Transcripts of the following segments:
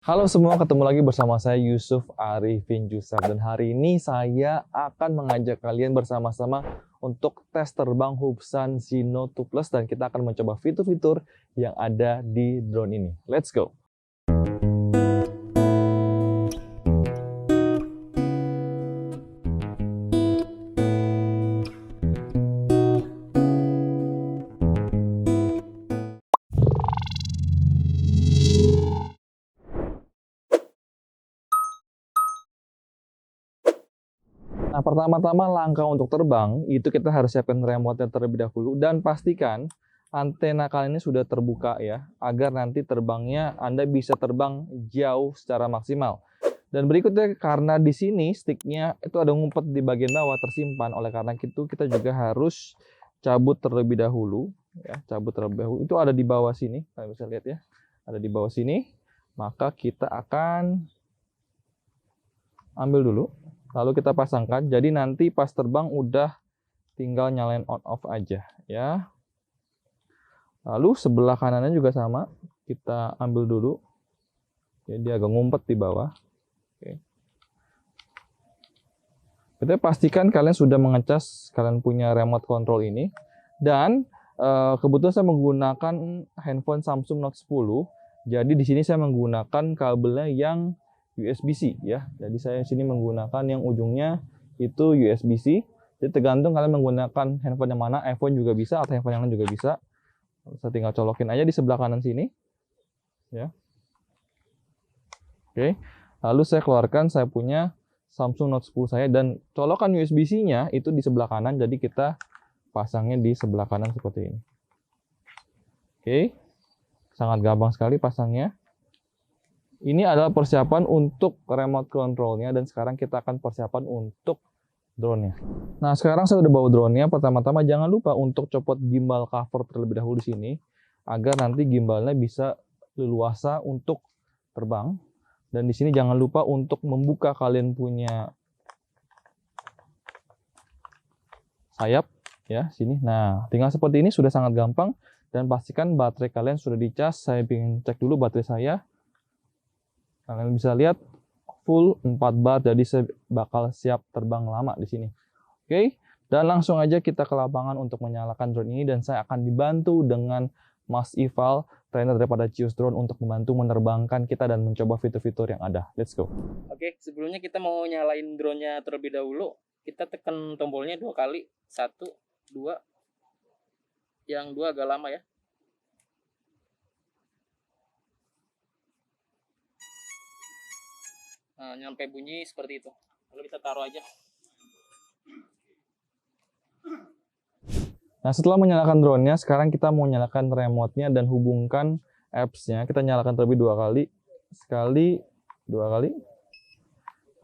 Halo semua, ketemu lagi bersama saya Yusuf Arifin Jusaf dan hari ini saya akan mengajak kalian bersama-sama untuk tes terbang Hubsan Zino 2 Plus dan kita akan mencoba fitur-fitur yang ada di drone ini. Let's go! Nah, pertama-tama langkah untuk terbang, itu kita harus siapkan remote-nya terlebih dahulu dan pastikan antena kalian ini sudah terbuka ya, agar nanti terbangnya Anda bisa terbang jauh secara maksimal. Dan berikutnya, karena di sini sticknya itu ada ngumpet di bagian bawah tersimpan, oleh karena itu kita juga harus cabut terlebih dahulu ya, cabut terlebih dahulu. Itu ada di bawah sini, kalian bisa lihat ya, ada di bawah sini. Maka kita akan ambil dulu. Lalu kita pasangkan, jadi nanti pas terbang udah tinggal nyalain on off aja ya. Lalu sebelah kanannya juga sama, kita ambil dulu. Jadi agak ngumpet di bawah. Oke. Kita pastikan kalian sudah mengecas, kalian punya remote control ini. Dan kebetulan saya menggunakan handphone Samsung Note 10. Jadi di sini saya menggunakan kabelnya yang USB-C ya. Jadi saya di sini menggunakan yang ujungnya itu USB-C. Jadi tergantung kalian menggunakan handphone yang mana, iPhone juga bisa atau handphone yang lain juga bisa. Saya tinggal colokin aja di sebelah kanan sini. Ya. Oke. Lalu saya keluarkan saya punya Samsung Note 10 saya dan colokan USB-C-nya itu di sebelah kanan. Jadi kita pasangnya di sebelah kanan seperti ini. Oke. Sangat gampang sekali pasangnya. Ini adalah persiapan untuk remote control-nya dan sekarang kita akan persiapan untuk drone-nya. Nah, sekarang saya udah bawa drone-nya. Pertama-tama jangan lupa untuk copot gimbal cover terlebih dahulu di sini agar nanti gimbalnya bisa leluasa untuk terbang. Dan di sini jangan lupa untuk membuka kalian punya sayap ya, sini. Nah, tinggal seperti ini sudah sangat gampang dan pastikan baterai kalian sudah dicas. Saya ingin cek dulu baterai saya. Kalian bisa lihat full 4 bar, jadi saya bakal siap terbang lama di sini. Oke, dan langsung aja kita ke lapangan untuk menyalakan drone ini dan saya akan dibantu dengan Mas Ival, trainer daripada Cius Drone untuk membantu menerbangkan kita dan mencoba fitur-fitur yang ada. Let's go. Oke, sebelumnya kita mau nyalain drone-nya terlebih dahulu. Kita tekan tombolnya 2 kali. 1, 2. Yang 2 agak lama ya. Nah, nyampe bunyi seperti itu. Lalu kita taruh aja. Nah, setelah menyalakan drone-nya, sekarang kita mau nyalakan remote-nya dan hubungkan apps-nya. Kita nyalakan terlebih 2 kali. Sekali, 2 kali.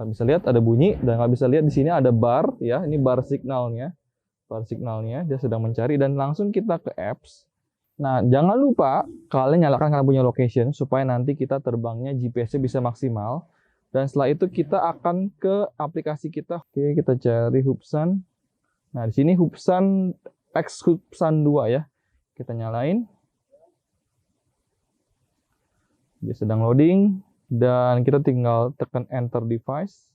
Kalian bisa lihat ada bunyi dan kalian bisa lihat di sini ada bar ya. Ini bar signalnya. Bar signalnya dia sedang mencari dan langsung kita ke apps. Nah, jangan lupa kalian nyalakan kalian punya location supaya nanti kita terbangnya GPS-nya bisa maksimal. Dan setelah itu kita akan ke aplikasi kita. Oke, kita cari Hubsan. Nah, di sini Hubsan X Hubsan 2 ya. Kita nyalain. Dia sedang loading dan kita tinggal tekan enter device.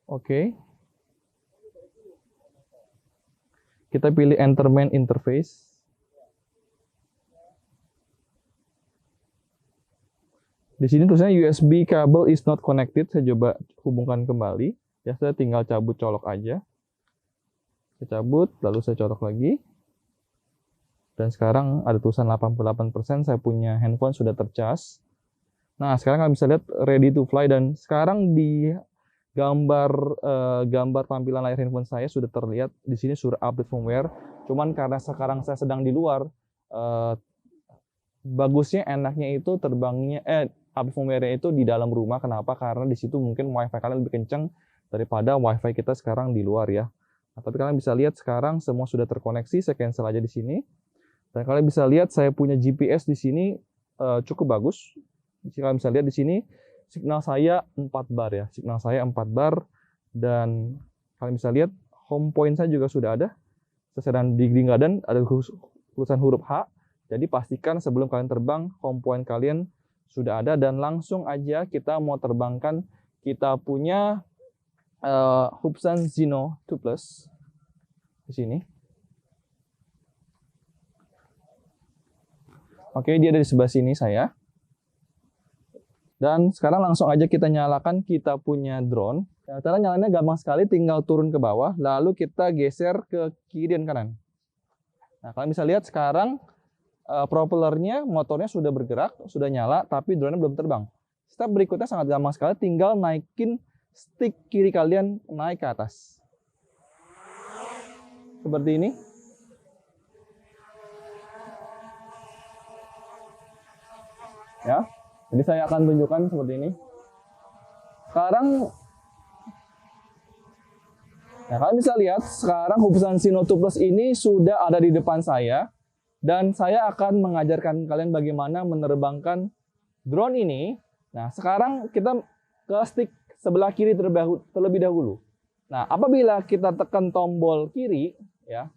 Oke. Kita pilih enter main interface. Di sini tulisannya USB cable is not connected. Saya coba hubungkan kembali. Ya, saya tinggal cabut colok aja. Saya cabut, lalu saya colok lagi. Dan sekarang ada tulisan 88%. Saya punya handphone sudah tercas. Nah, sekarang kalian bisa lihat ready to fly dan sekarang di gambar tampilan layar handphone saya sudah terlihat di sini sudah update firmware. Cuman karena sekarang saya sedang di luar, bagusnya enaknya itu terbangnya update firmware itu di dalam rumah. Kenapa? Karena di situ mungkin wifi kalian lebih kencang daripada wifi kita sekarang di luar ya. Nah, tapi kalian bisa lihat sekarang semua sudah terkoneksi. Saya cancel aja di sini. Dan kalian bisa lihat saya punya GPS di sini cukup bagus. Kalian bisa lihat di sini signal saya 4 bar ya. Signal saya 4 bar dan kalian bisa lihat home point saya juga sudah ada. Saya sedang di Green Garden, ada tulisan huruf H. Jadi pastikan sebelum kalian terbang home point kalian sudah ada, dan langsung aja kita mau terbangkan kita punya Hubsan Zino 2 Plus di sini. Oke, dia ada di sebelah sini saya. Dan sekarang langsung aja kita nyalakan kita punya drone. Cara nyalanya gampang sekali, tinggal turun ke bawah, lalu kita geser ke kiri dan kanan. Nah, kalian bisa lihat sekarang propellernya, motornya sudah bergerak, sudah nyala, tapi drone-nya belum terbang. Step berikutnya sangat gampang sekali, tinggal naikin stick kiri kalian naik ke atas. Seperti ini. Ya. Jadi saya akan tunjukkan seperti ini. Sekarang, nah kalian bisa lihat sekarang Hubsan Zino 2 Plus ini sudah ada di depan saya, dan saya akan mengajarkan kalian bagaimana menerbangkan drone ini. Nah, sekarang kita ke stick sebelah kiri terlebih dahulu. Nah, apabila kita tekan tombol kiri, ya,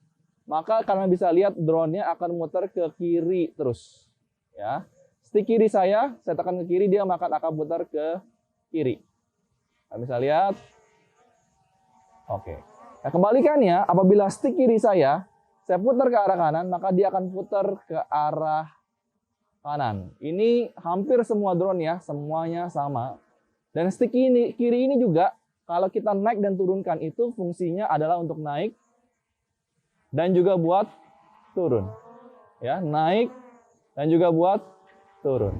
maka kalian bisa lihat drone-nya akan muter ke kiri terus, ya. Stick kiri saya tekan ke kiri, dia akan putar ke kiri. Kalian bisa lihat. Oke. Nah, kebalikannya, apabila stick kiri saya putar ke arah kanan, maka dia akan putar ke arah kanan. Ini hampir semua drone ya, semuanya sama. Dan stick kiri ini juga, kalau kita naik dan turunkan, itu fungsinya adalah untuk naik dan juga buat turun. Ya, naik dan juga buat turun.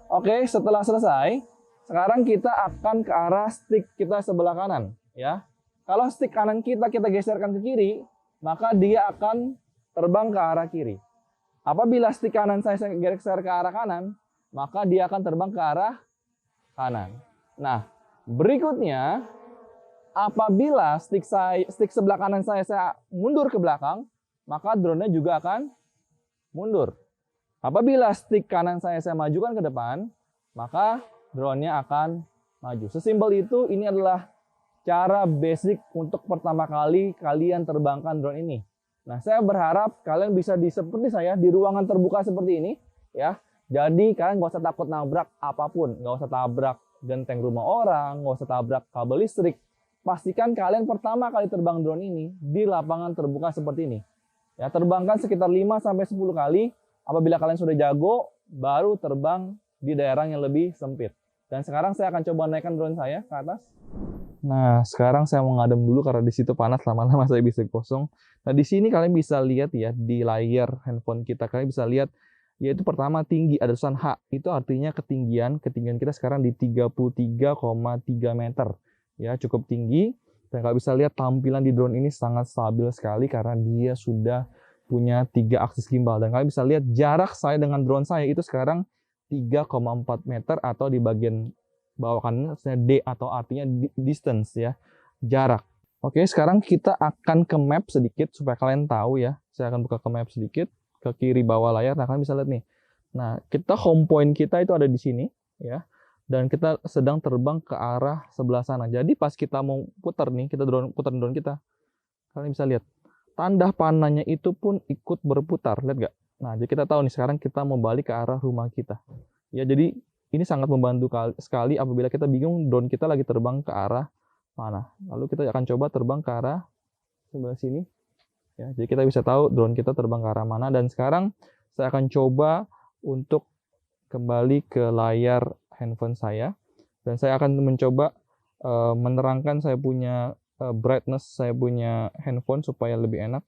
Oke, setelah selesai, sekarang kita akan ke arah stick kita sebelah kanan, ya. Kalau stick kanan kita geserkan ke kiri, maka dia akan terbang ke arah kiri. Apabila stick kanan saya geser ke arah kanan, maka dia akan terbang ke arah kanan. Nah, berikutnya, apabila stick sebelah kanan saya mundur ke belakang, maka drone-nya juga akan mundur. Apabila stick kanan saya majukan ke depan, maka drone-nya akan maju. Sesimpel itu, ini adalah cara basic untuk pertama kali kalian terbangkan drone ini. Nah, saya berharap kalian bisa seperti saya di ruangan terbuka seperti ini, ya. Jadi kalian nggak usah takut nabrak apapun, nggak usah tabrak genteng rumah orang, nggak usah tabrak kabel listrik. Pastikan kalian pertama kali terbang drone ini di lapangan terbuka seperti ini. Ya, terbangkan sekitar 5-10 kali. Apabila kalian sudah jago, baru terbang di daerah yang lebih sempit. Dan sekarang saya akan coba naikkan drone saya ke atas. Nah, sekarang saya mau ngadem dulu karena di situ panas, lama-lama saya bisa kosong. Nah, di sini kalian bisa lihat ya, di layar handphone kita kalian bisa lihat, yaitu pertama tinggi, ada tulisan H. Itu artinya ketinggian kita sekarang di 33,3 meter. Ya, cukup tinggi. Dan kalian bisa lihat tampilan di drone ini sangat stabil sekali karena dia sudah punya 3 aksis gimbal. Dan kalian bisa lihat jarak saya dengan drone saya itu sekarang 3,4 meter, atau di bagian bawah kanan D, atau artinya distance ya, jarak. Oke, sekarang kita akan ke map sedikit supaya kalian tahu ya. Saya akan buka ke map sedikit ke kiri bawah layar. Nah, kalian bisa lihat nih. Nah, kita home point kita itu ada di sini ya. Dan kita sedang terbang ke arah sebelah sana. Jadi pas kita mau putar nih, kita putar drone kita. Kalian bisa lihat tanda panahnya itu pun ikut berputar, lihat nggak? Nah, jadi kita tahu nih sekarang kita mau balik ke arah rumah kita. Ya, jadi ini sangat membantu sekali apabila kita bingung drone kita lagi terbang ke arah mana. Lalu kita akan coba terbang ke arah sebelah sini. Ya, jadi kita bisa tahu drone kita terbang ke arah mana. Dan sekarang saya akan coba untuk kembali ke layar handphone saya. Dan saya akan mencoba menerangkan saya punya brightness saya punya handphone supaya lebih enak.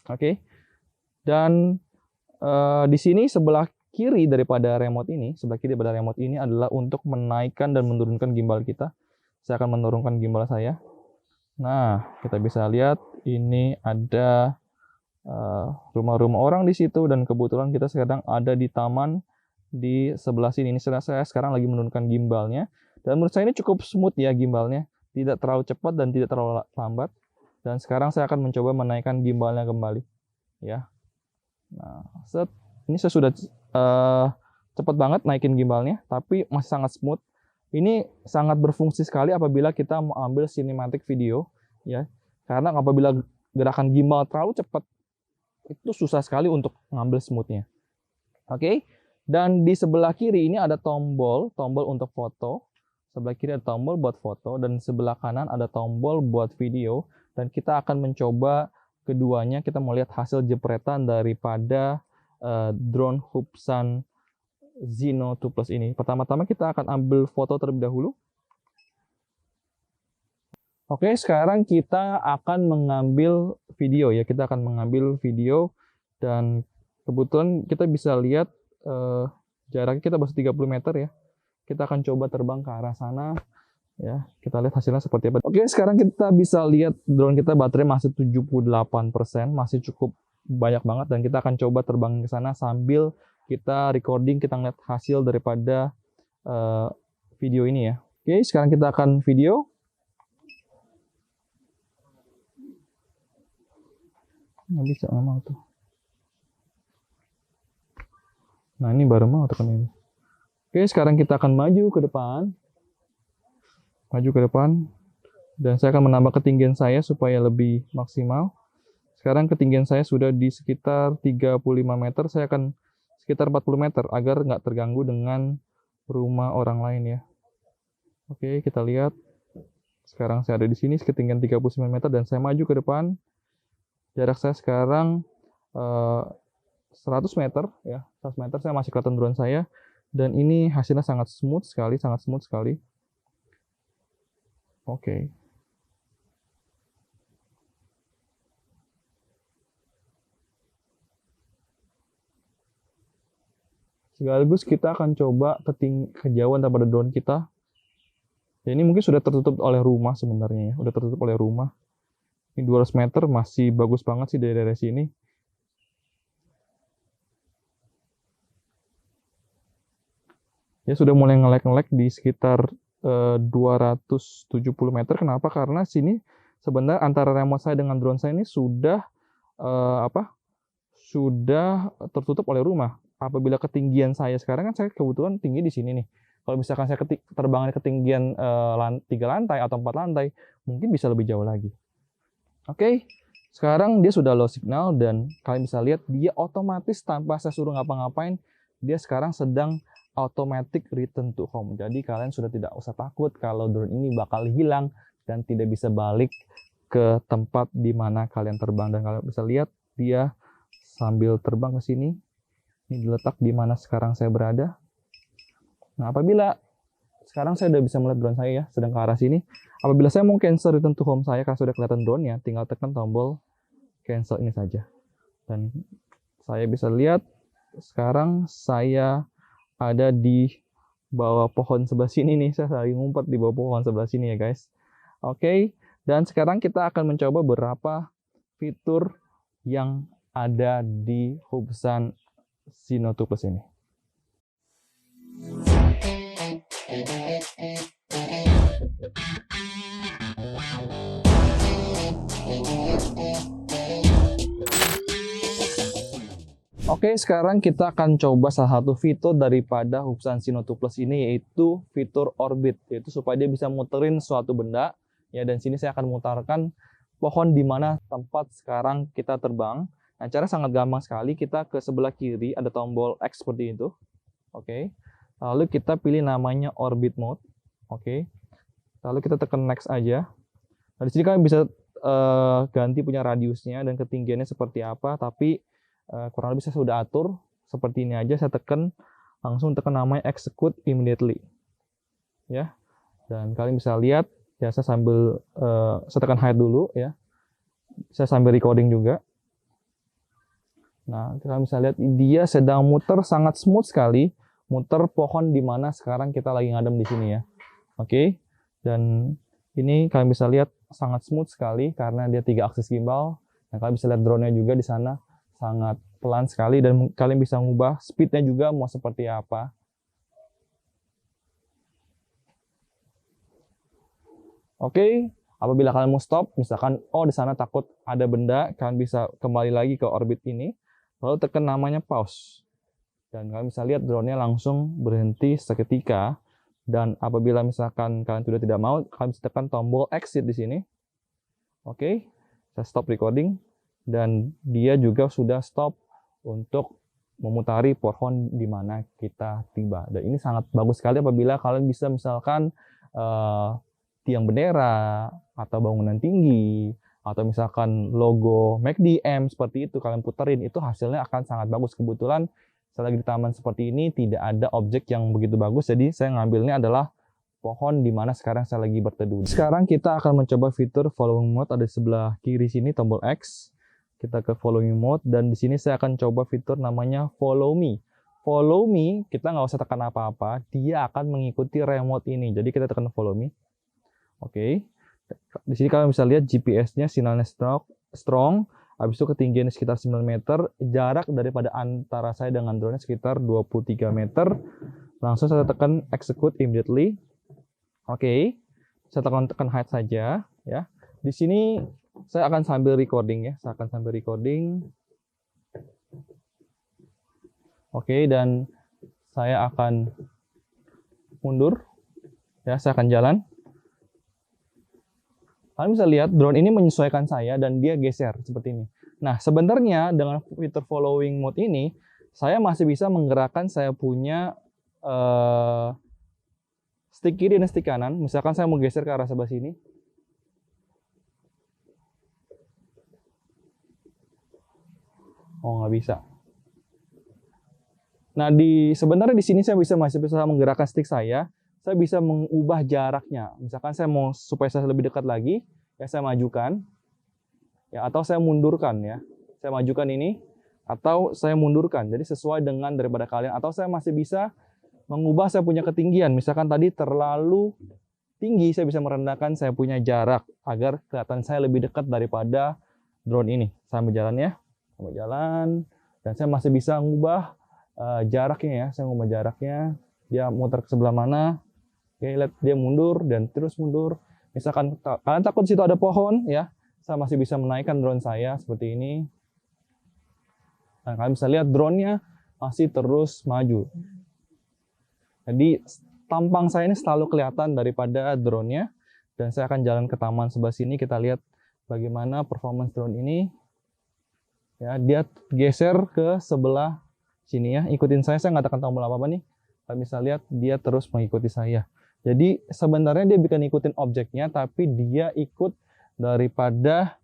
Oke. Dan di sini sebelah kiri daripada remote ini, adalah untuk menaikkan dan menurunkan gimbal kita. Saya akan menurunkan gimbal saya. Nah, kita bisa lihat ini ada rumah-rumah orang di situ, dan kebetulan kita sedang ada di taman di sebelah sini. Ini saya sekarang lagi menurunkan gimbalnya. Dan menurut saya ini cukup smooth ya gimbalnya. Tidak terlalu cepat dan tidak terlalu lambat. Dan sekarang saya akan mencoba menaikkan gimbalnya kembali. Ya. Nah, ini saya sudah cepat banget naikin gimbalnya, tapi masih sangat smooth. Ini sangat berfungsi sekali apabila kita mau ambil cinematic video, ya. Karena apabila gerakan gimbal terlalu cepat, itu susah sekali untuk ngambil smoothnya. Oke. Dan di sebelah kiri ini ada tombol untuk foto. Sebelah kiri ada tombol buat foto dan sebelah kanan ada tombol buat video. Dan kita akan mencoba keduanya. Kita mau lihat hasil jepretan daripada drone Hubsan Zino 2 Plus ini. Pertama-tama kita akan ambil foto terlebih dahulu. Oke, sekarang kita akan mengambil video ya. Kita akan mengambil video dan kebetulan kita bisa lihat jaraknya kita masih 30 meter ya. Kita akan coba terbang ke arah sana ya. Kita lihat hasilnya seperti apa. Oke, sekarang kita bisa lihat drone kita baterai masih 78%, masih cukup banyak banget dan kita akan coba terbang ke sana sambil kita recording, kita ngeliat hasil daripada video ini ya. Oke, sekarang kita akan video. Nggak bisa, nggak mau tuh. Nah, ini baru mau tekan ini. Oke, sekarang kita akan maju ke depan. Maju ke depan. Dan saya akan menambah ketinggian saya supaya lebih maksimal. Sekarang ketinggian saya sudah di sekitar 35 meter. Saya akan sekitar 40 meter agar nggak terganggu dengan rumah orang lain ya. Oke, kita lihat. Sekarang saya ada di sini ketinggian 39 meter dan saya maju ke depan. Jarak saya sekarang 100 meter ya, 100 meter saya masih kelihatan drone saya dan ini hasilnya sangat smooth sekali, sangat smooth sekali. Oke. Sekaligus kita akan coba kejauhan daripada drone kita. Ya, ini mungkin sudah tertutup oleh rumah sebenarnya ya, udah tertutup oleh rumah. Ini 200 meter masih bagus banget sih dari sini. Ya sudah mulai nge-lag di sekitar 270 meter. Kenapa? Karena sini sebenarnya antara remote saya dengan drone saya ini sudah sudah tertutup oleh rumah. Apabila ketinggian saya sekarang kan saya kebetulan tinggi di sini nih. Kalau misalkan saya terbangnya ketinggian 3 lantai atau 4 lantai, mungkin bisa lebih jauh lagi. Oke, sekarang dia sudah low signal dan kalian bisa lihat dia otomatis tanpa saya suruh ngapa-ngapain, dia sekarang sedang automatic return to home. Jadi kalian sudah tidak usah takut kalau drone ini bakal hilang dan tidak bisa balik ke tempat di mana kalian terbang. Dan kalian bisa lihat dia sambil terbang ke sini. Ini diletak di mana sekarang saya berada. Nah, apabila sekarang saya udah bisa melihat drone saya ya, sedang ke arah sini. Apabila saya mau cancel return to home saya, karena sudah kelihatan drone-nya, tinggal tekan tombol cancel ini saja. Dan saya bisa lihat sekarang saya ada di bawah pohon sebelah sini nih. Saya lagi ngumpet di bawah pohon sebelah sini ya guys. Oke, dan sekarang kita akan mencoba beberapa fitur yang ada di Hubsan Zino 2 Plus ini. Oke, sekarang kita akan coba salah satu fitur daripada Hubsan Zino 2 Plus ini, yaitu fitur orbit, yaitu supaya dia bisa muterin suatu benda ya. Dan sini saya akan memutarkan pohon di mana tempat sekarang kita terbang. Nah, cara sangat gampang sekali. Kita ke sebelah kiri ada tombol X seperti itu. Oke. Lalu kita pilih namanya orbit mode. Oke. Lalu kita tekan next aja. Nah, di sini kalian bisa ganti punya radiusnya dan ketinggiannya seperti apa, tapi kurang lebih saya sudah atur seperti ini aja. Saya tekan, langsung tekan namanya execute immediately ya. Dan kalian bisa lihat ya, saya sambil saya tekan hide dulu ya, saya sambil recording juga. Nah, kalian bisa lihat dia sedang muter sangat smooth sekali, muter pohon di mana sekarang kita lagi ngadem di sini ya. Oke. Dan ini kalian bisa lihat sangat smooth sekali karena dia 3 aksis gimbal. Dan kalian bisa lihat drone-nya juga di sana sangat pelan sekali dan kalian bisa ngubah speed-nya juga mau seperti apa. Oke, apabila kalian mau stop, misalkan di sana takut ada benda, kalian bisa kembali lagi ke orbit ini, lalu tekan namanya pause. Dan kalian bisa lihat drone-nya langsung berhenti seketika. Dan apabila misalkan kalian sudah tidak mau, kalian bisa tekan tombol exit di sini. Oke, saya stop recording. Dan dia juga sudah stop untuk memutari pohon di mana kita tiba. Dan ini sangat bagus sekali apabila kalian bisa misalkan tiang bendera atau bangunan tinggi atau misalkan logo McD seperti itu kalian puterin, itu hasilnya akan sangat bagus. Kebetulan saya lagi di taman seperti ini tidak ada objek yang begitu bagus, jadi saya ngambilnya adalah pohon di mana sekarang saya lagi berteduh. Sekarang kita akan mencoba fitur following mode, ada di sebelah kiri sini tombol X. Kita ke following mode dan di sini saya akan coba fitur namanya follow me. Follow me, kita nggak usah tekan apa-apa, dia akan mengikuti remote ini. Jadi kita tekan follow me. Oke. Di sini kalian bisa lihat GPS-nya sinyalnya strong. Habis itu ketinggiannya sekitar 9 meter, jarak daripada antara saya dengan drone-nya sekitar 23 meter. Langsung saya tekan execute immediately. Oke. Saya tekan hide saja ya. Di sini saya akan sambil recording ya. Saya akan sambil recording. Oke, dan saya akan mundur. Ya, saya akan jalan. Kalian bisa lihat drone ini menyesuaikan saya dan dia geser seperti ini. Nah, sebenarnya dengan fitur following mode ini, saya masih bisa menggerakkan saya punya stick kiri dan stick kanan. Misalkan saya mau geser ke arah sebelah sini. Oh, nggak bisa. Nah, sebenarnya di sini saya masih bisa menggerakkan stick saya. Saya bisa mengubah jaraknya. Misalkan saya mau supaya saya lebih dekat lagi, ya saya majukan, ya atau saya mundurkan ya. Saya majukan ini, atau saya mundurkan. Jadi sesuai dengan daripada kalian. Atau saya masih bisa mengubah saya punya ketinggian. Misalkan tadi terlalu tinggi, saya bisa merendahkan saya punya jarak agar kelihatan saya lebih dekat daripada drone ini. Sambil jalan ya, sambil jalan. Dan saya masih bisa mengubah jaraknya ya. Saya mengubah jaraknya. Dia muter ke sebelah mana. Oke, lihat dia mundur dan terus mundur. Misalkan kalian takut di situ ada pohon, ya, saya masih bisa menaikkan drone saya seperti ini. Dan kalian bisa lihat drone-nya masih terus maju. Jadi tampang saya ini selalu kelihatan daripada drone-nya. Dan saya akan jalan ke taman sebelah sini. Kita lihat bagaimana performance drone ini. Ya, dia geser ke sebelah sini ya. Ikutin saya nggak tekan tombol apa-apa nih. Kalian bisa lihat dia terus mengikuti saya. Jadi sebenarnya dia bukan ikutin objeknya, tapi dia ikut daripada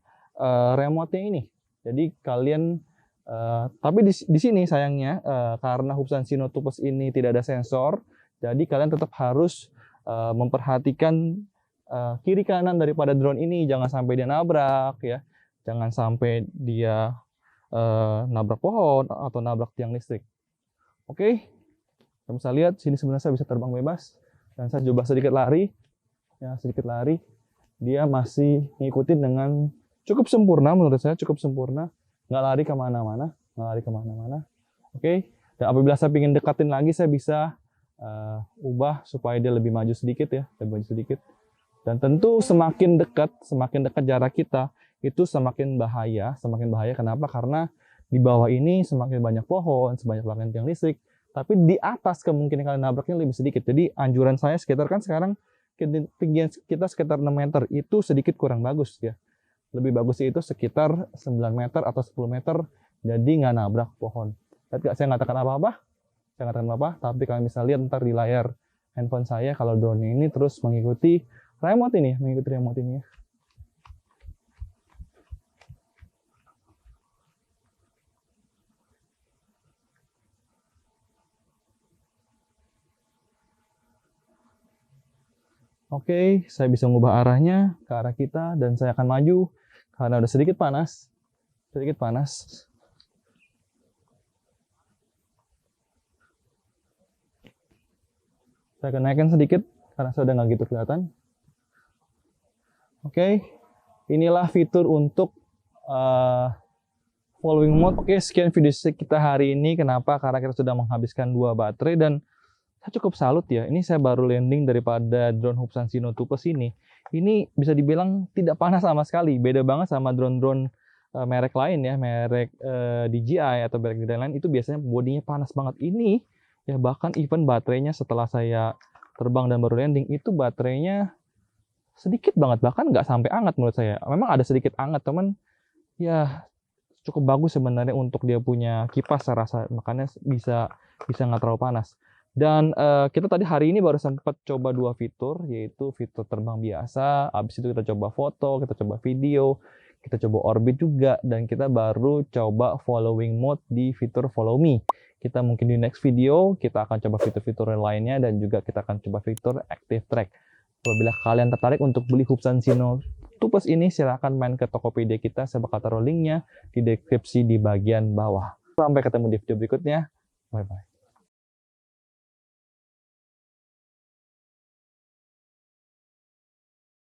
remote-nya ini. Jadi kalian, tapi di sini sayangnya karena Hubsan Sinotubes ini tidak ada sensor, jadi kalian tetap harus memperhatikan kiri kanan daripada drone ini, jangan sampai dia nabrak ya, jangan sampai dia nabrak pohon atau nabrak tiang listrik. Oke, kalian bisa lihat sini sebenarnya saya bisa terbang bebas. Dan saya coba sedikit lari, ya sedikit lari, dia masih ngikutin dengan cukup sempurna menurut saya, cukup sempurna, nggak lari kemana-mana, nggak lari kemana-mana. Oke, dan apabila saya ingin dekatin lagi, saya bisa ubah supaya dia lebih maju sedikit ya, lebih maju sedikit. Dan tentu semakin dekat jarak kita, itu semakin bahaya. Kenapa? Karena di bawah ini semakin banyak pohon, semakin tiang listrik. Tapi di atas kemungkinan kalian nabraknya lebih sedikit. Jadi anjuran saya sekitar kan sekarang ketinggian kita sekitar 6 meter. Itu sedikit kurang bagus ya. Lebih bagus itu sekitar 9 meter atau 10 meter. Jadi nggak nabrak pohon. Tapi saya nggak tekan apa-apa. Tapi kalian bisa lihat ntar di layar handphone saya kalau drone ini terus mengikuti remote ini ya. Oke, saya bisa mengubah arahnya ke arah kita dan saya akan maju karena udah sedikit panas. Saya akan naikkan sedikit karena saya udah nggak gitu kelihatan. Oke, inilah fitur untuk following mode. Oke, sekian video kita hari ini. Kenapa? Karena kita sudah menghabiskan 2 baterai dan saya cukup salut ya. Ini saya baru landing daripada drone Hubsan Sinotubes ini. Ini bisa dibilang tidak panas sama sekali. Beda banget sama drone-drone merek lain ya, merek DJI atau merek lain itu biasanya bodinya panas banget. Ini ya bahkan even baterainya setelah saya terbang dan baru landing itu baterainya sedikit banget, bahkan nggak sampai hangat menurut saya. Memang ada sedikit hangat teman. Ya cukup bagus sebenarnya untuk dia punya kipas saya rasa, makanya bisa nggak terlalu panas. Dan kita tadi hari ini baru sempat coba 2 fitur, yaitu fitur terbang biasa, habis itu kita coba foto, kita coba video, kita coba orbit juga, dan kita baru coba following mode di fitur follow me. Kita mungkin di next video kita akan coba fitur-fitur lainnya, dan juga kita akan coba fitur active track. Apabila kalian tertarik untuk beli Hubsan Sino 2+ ini, silahkan main ke Tokopedia kita, saya bakal taruh linknya di deskripsi di bagian bawah. Sampai ketemu di video berikutnya, bye bye.